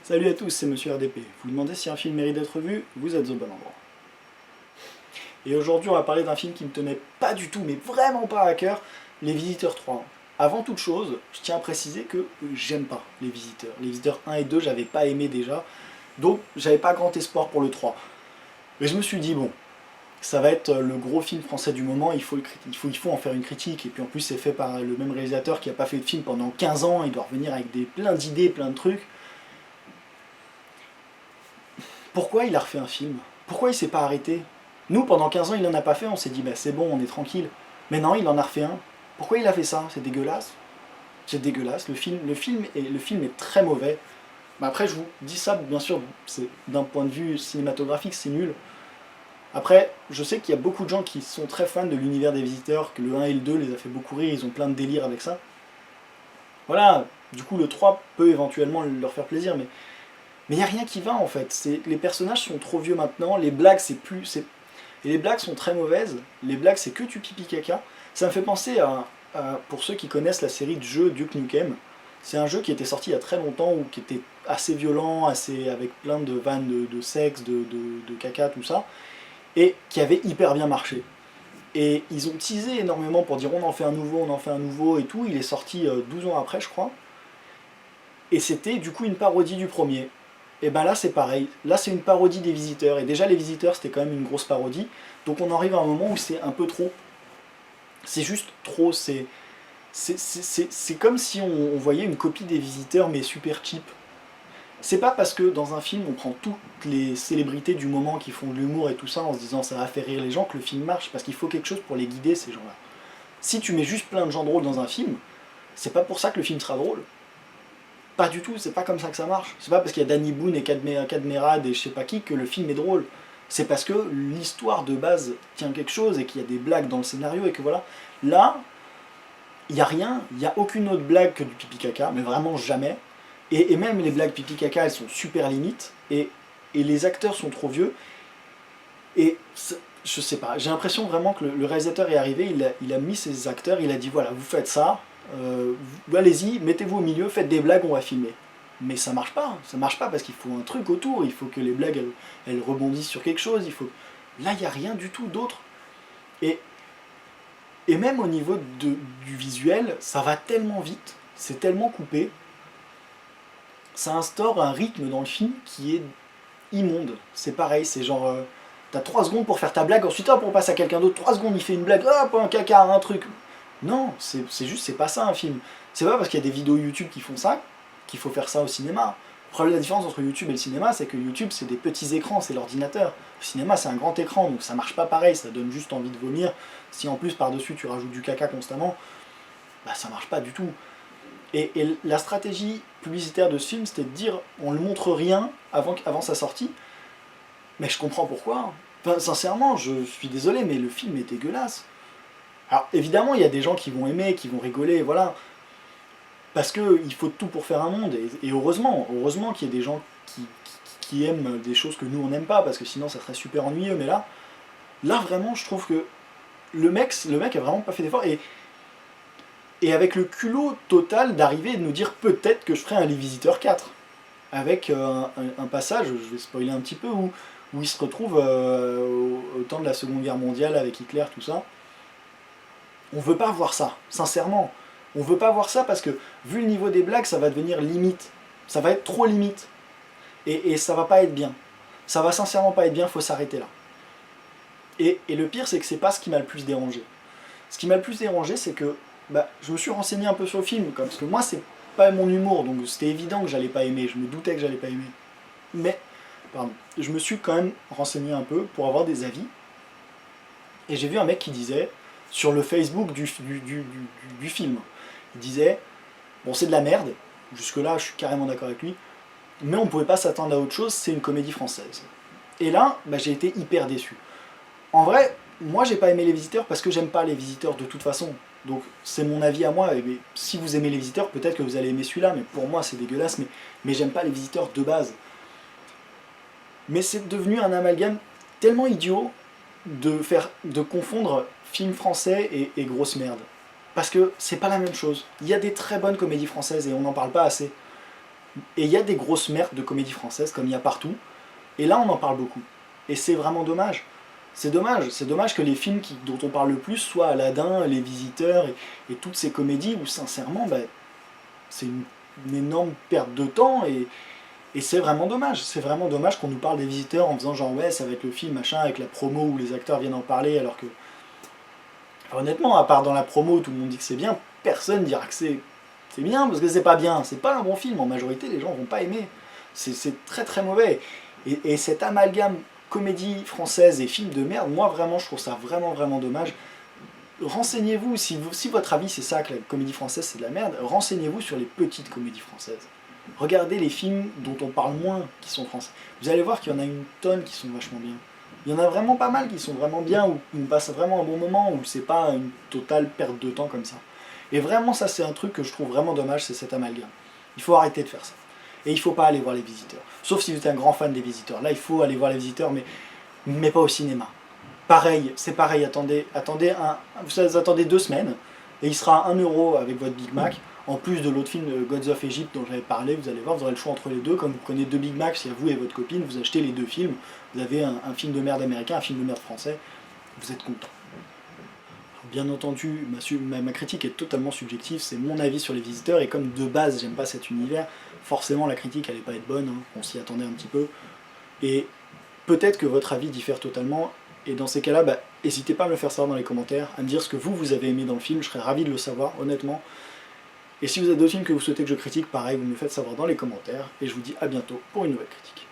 Salut à tous, c'est Monsieur RDP. Vous vous demandez si un film mérite d'être vu? Vous êtes au bon endroit. Et aujourd'hui, on va parler d'un film qui me tenait pas du tout, mais vraiment pas à cœur, Les Visiteurs 3. Avant toute chose, je tiens à préciser que j'aime pas Les Visiteurs. Les Visiteurs 1 et 2, j'avais pas aimé déjà, donc j'avais pas grand espoir pour le 3. Mais je me suis dit, bon, ça va être le gros film français du moment, il faut en faire une critique, et puis en plus c'est fait par le même réalisateur qui a pas fait de film pendant 15 ans, il doit revenir avec plein d'idées, plein de trucs. Pourquoi il a refait un film? Pourquoi il s'est pas arrêté? Nous, pendant 15 ans, il en a pas fait, on s'est dit, bah c'est bon, on est tranquille. Mais non, il en a refait un. Pourquoi il a fait ça? C'est dégueulasse. C'est dégueulasse. Le film est très mauvais. Bah après, je vous dis ça, bien sûr, d'un point de vue cinématographique, c'est nul. Après, je sais qu'il y a beaucoup de gens qui sont très fans de l'univers des Visiteurs, que le 1 et le 2 les a fait beaucoup rire, ils ont plein de délires avec ça. Voilà, du coup, le 3 peut éventuellement leur faire plaisir, mais il n'y a rien qui va en fait. Les personnages sont trop vieux maintenant, les blagues et les blagues sont très mauvaises, les blagues c'est que du pipi caca. Ça me fait penser pour ceux qui connaissent la série de jeux Duke Nukem, c'est un jeu qui était sorti il y a très longtemps, ou qui était assez violent, avec plein de vannes de sexe, de caca, tout ça, et qui avait hyper bien marché. Et ils ont teasé énormément pour dire on en fait un nouveau, on en fait un nouveau et tout, il est sorti 12 ans après je crois, et c'était du coup une parodie du premier. Et ben là c'est pareil, là c'est une parodie des Visiteurs, et déjà les Visiteurs c'était quand même une grosse parodie, donc on arrive à un moment où c'est un peu trop. C'est juste trop, c'est comme si on voyait une copie des Visiteurs mais super cheap. C'est pas parce que dans un film on prend toutes les célébrités du moment qui font de l'humour et tout ça en se disant ça va faire rire les gens que le film marche, parce qu'il faut quelque chose pour les guider ces gens-là. Si tu mets juste plein de gens drôles dans un film, c'est pas pour ça que le film sera drôle. Pas du tout, c'est pas comme ça que ça marche. C'est pas parce qu'il y a Danny Boone et Cadmerade et je sais pas qui que le film est drôle. C'est parce que l'histoire de base tient quelque chose et qu'il y a des blagues dans le scénario et que voilà. Là, il n'y a rien, il n'y a aucune autre blague que du pipi caca, mais vraiment jamais. Et même les blagues pipi caca, elles sont super limites, et les acteurs sont trop vieux. Et je sais pas, j'ai l'impression vraiment que le réalisateur est arrivé, il a mis ses acteurs, il a dit voilà, vous faites ça, allez-y, mettez-vous au milieu, faites des blagues, on va filmer. Mais ça marche pas parce qu'il faut un truc autour, il faut que les blagues elles rebondissent sur quelque chose, là il n'y a rien du tout d'autre. Et, et même au niveau du visuel, ça va tellement vite, c'est tellement coupé, ça instaure un rythme dans le film qui est immonde. C'est pareil, c'est genre, t'as 3 secondes pour faire ta blague, ensuite hop on passe à quelqu'un d'autre, 3 secondes il fait une blague, hop un caca, un truc. Non, c'est juste, c'est pas ça un film. C'est pas parce qu'il y a des vidéos YouTube qui font ça qu'il faut faire ça au cinéma. La différence entre YouTube et le cinéma, c'est que YouTube c'est des petits écrans, c'est l'ordinateur. Le cinéma c'est un grand écran, donc ça marche pas pareil, ça donne juste envie de vomir. Si en plus par-dessus tu rajoutes du caca constamment, bah ça marche pas du tout. Et la stratégie publicitaire de ce film, c'était de dire on ne montre rien avant sa sortie, mais je comprends pourquoi. Enfin, sincèrement, je suis désolé, mais le film est dégueulasse. Alors évidemment, il y a des gens qui vont aimer, qui vont rigoler, voilà. Parce qu'il faut tout pour faire un monde, et heureusement qu'il y ait des gens qui aiment des choses que nous on n'aime pas, parce que sinon ça serait super ennuyeux, mais là vraiment je trouve que le mec a vraiment pas fait d'effort, et avec le culot total d'arriver et de nous dire peut-être que je ferai un Les Visiteurs 4, avec un passage, je vais spoiler un petit peu, où il se retrouve au temps de la Seconde Guerre mondiale avec Hitler, tout ça. On veut pas voir ça, sincèrement. On veut pas voir ça parce que, vu le niveau des blagues, ça va devenir limite. Ça va être trop limite. Et ça va pas être bien. Ça va sincèrement pas être bien, faut s'arrêter là. Et le pire, c'est que c'est pas ce qui m'a le plus dérangé. Ce qui m'a le plus dérangé, c'est que je me suis renseigné un peu sur le film, parce que moi, c'est pas mon humour, donc c'était évident que j'allais pas aimer. Je me doutais que j'allais pas aimer. Mais, je me suis quand même renseigné un peu pour avoir des avis. Et j'ai vu un mec qui disait, sur le Facebook du film, il disait, bon c'est de la merde, jusque là je suis carrément d'accord avec lui, mais on pouvait pas s'attendre à autre chose, c'est une comédie française. Et là, j'ai été hyper déçu. En vrai, moi j'ai pas aimé Les Visiteurs parce que j'aime pas Les Visiteurs de toute façon. Donc c'est mon avis à moi, et si vous aimez Les Visiteurs, peut-être que vous allez aimer celui-là, mais pour moi c'est dégueulasse, mais j'aime pas Les Visiteurs de base. Mais c'est devenu un amalgame tellement idiot de confondre film français et grosse merde. Parce que c'est pas la même chose. Il y a des très bonnes comédies françaises et on n'en parle pas assez. Et il y a des grosses merdes de comédie française, comme il y a partout, et là on en parle beaucoup. Et c'est vraiment dommage. C'est dommage que les films dont on parle le plus soient Aladdin, Les Visiteurs, et toutes ces comédies où sincèrement, c'est une énorme perte de temps, et c'est vraiment dommage. C'est vraiment dommage qu'on nous parle des Visiteurs en faisant genre ouais, ça va être le film, machin, avec la promo où les acteurs viennent en parler, alors que... Enfin, honnêtement, à part dans la promo où tout le monde dit que c'est bien, personne dira que c'est bien, parce que c'est pas bien. C'est pas un bon film, en majorité, les gens vont pas aimer. C'est très très mauvais. Et cet amalgame comédie française et film de merde, moi vraiment, je trouve ça vraiment vraiment dommage. Renseignez-vous, si votre avis c'est ça, que la comédie française c'est de la merde, renseignez-vous sur les petites comédies françaises. Regardez les films dont on parle moins qui sont français. Vous allez voir qu'il y en a une tonne qui sont vachement bien. Il y en a vraiment pas mal qui sont vraiment bien, où on passe vraiment un bon moment, où c'est pas une totale perte de temps comme ça. Et vraiment ça c'est un truc que je trouve vraiment dommage, c'est cet amalgame. Il faut arrêter de faire ça. Et il faut pas aller voir les Visiteurs. Sauf si vous êtes un grand fan des Visiteurs. Là il faut aller voir les Visiteurs, mais pas au cinéma. Pareil, c'est pareil, vous attendez 2 semaines, et il sera à 1 € avec votre Big Mac, en plus de l'autre film Gods of Egypt dont j'avais parlé, vous allez voir, vous aurez le choix entre les deux, comme vous prenez 2 Big Macs, si à vous et votre copine, vous achetez les 2 films, vous avez un film de merde américain, un film de merde français, vous êtes content. Bien entendu, ma critique est totalement subjective, c'est mon avis sur les Visiteurs, et comme de base j'aime pas cet univers, forcément la critique allait pas être bonne, hein, on s'y attendait un petit peu, et peut-être que votre avis diffère totalement, et dans ces cas-là, n'hésitez pas à me le faire savoir dans les commentaires, à me dire ce que vous avez aimé dans le film, je serais ravi de le savoir, honnêtement. Et si vous avez d'autres films que vous souhaitez que je critique, pareil, vous me le faites savoir dans les commentaires, et je vous dis à bientôt pour une nouvelle critique.